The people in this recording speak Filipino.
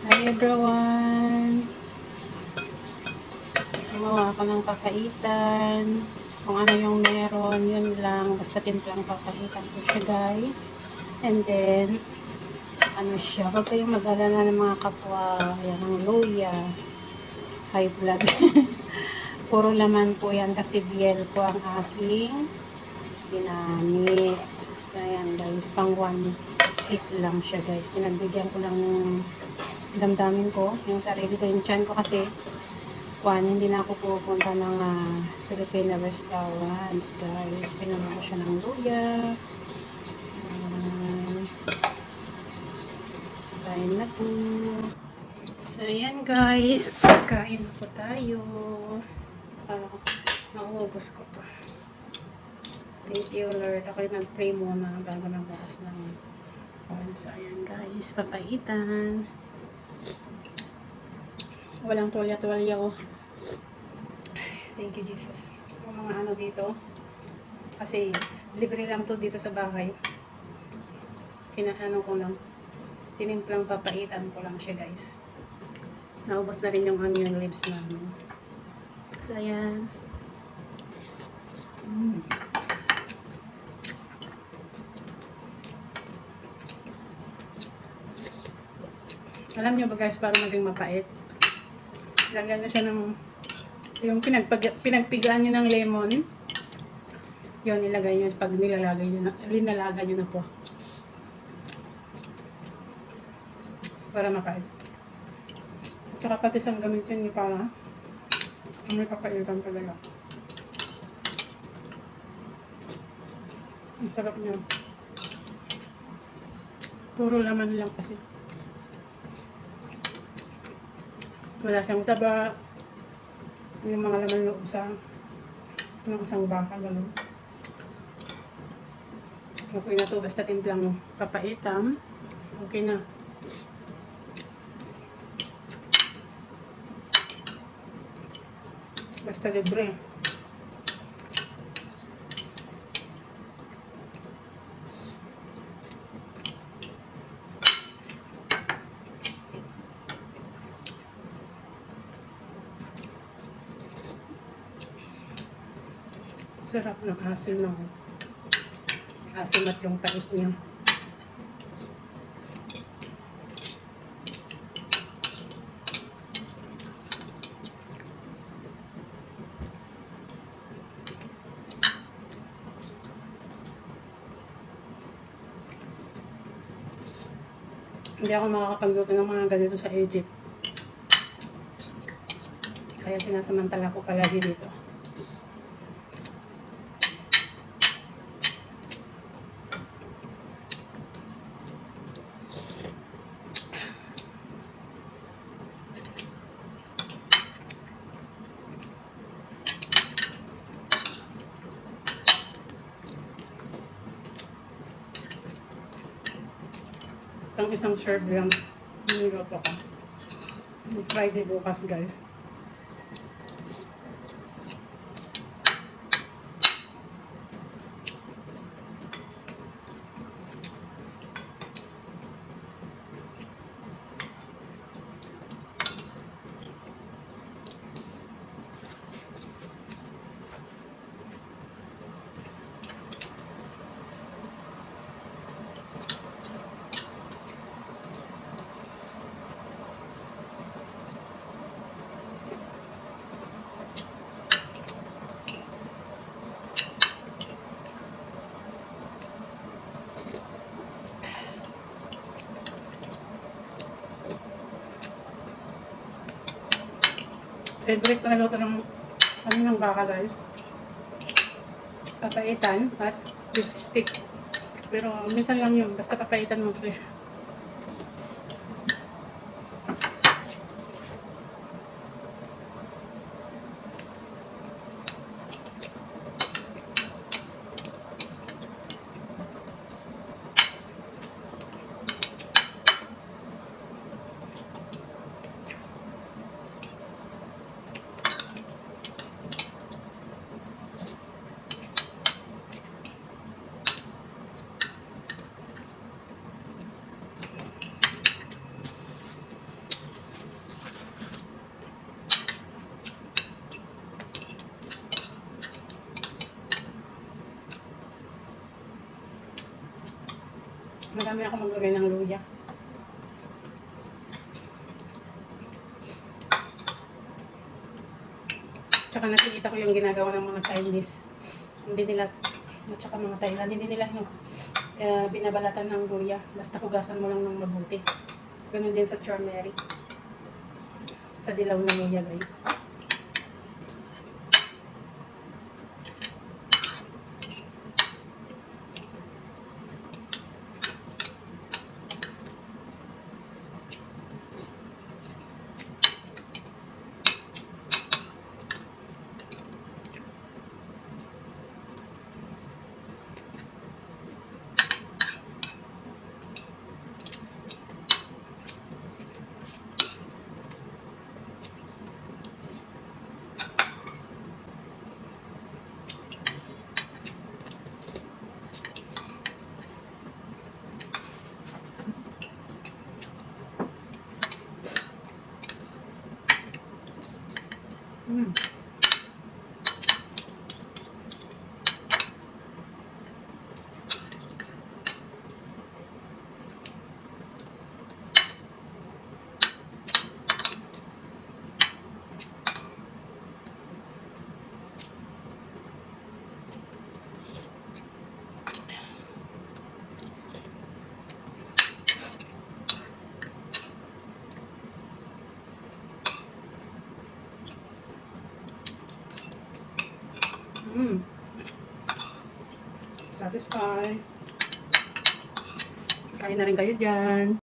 Hi everyone! Gumawa ako ng papaitan. Kung ano yung meron, yun lang. Basta timplang papaitan ko siya, guys. And then, ano siya, wag kayong mag-alala ng mga kapwa. Yan ang luya. High blood. Puro laman po yan kasi biel ko ang aking ginamit. So, ayan guys, pang 1 week lang siya, guys. Pinagbigyan ko lang ng damdamin ko, yung sarili ko, yung chan ko kasi hindi na ako pupunta ng Filipino restaurants, guys. Pinuno ko siya ng luya. Kain na po. So, ayan guys. Kain po tayo. Nauubos ko to. Thank you, Lord. Ako'y nag-pray muna bago ng bukas ng so, ayan guys. Papaitan. Walang tuwalya-tuwalya ko. Thank you, Jesus. Yung mga ano dito. Kasi, libre lang to dito sa bahay. Kinaano ko lang. Tinimplang papaitan ko lang siya, guys. Naubos na rin yung onion leaves namin. So, ayan. Alam nyo ba guys, para maging mapait? Lagyan na siya ng yung pinagpigaan nyo ng lemon. Yun, ilagay nyo pag linalaga nyo na po. Para mapait. At saka pati isang gamitin nyo para may papaitan talaga. Ang sarap nyo. Puro laman lang kasi. Wala siyang taba. Yung mga laman ng isang baka, gano'n. Okay na to, basta timplang papaitan. Okay na. Basta libre. Sarap ng asin ng asin at yung pait niya. Hindi ako makakapagluto ng mga ganito sa Egypt. Kaya sinasamantala ko palagi dito. Itong isang serve lang niluto ko. Friday bukas, guys. Favorite ko na luto ng baka, guys. Papaitan at beef stick. Pero minsan lang yun, basta papaitan mo. Mamaya ako maglagay ng luya. Tsaka nakikita ko yung ginagawa ng mga Chinese. Hindi nila, at saka mga Thailand, hindi nila yung binabalatan ng luya. Basta hugasan mo lang ng mabuti. Ganun din sa turmeric. Sa dilaw na luya, guys. Mm. Mm. Satisfy. Kain na rin kayo dyan.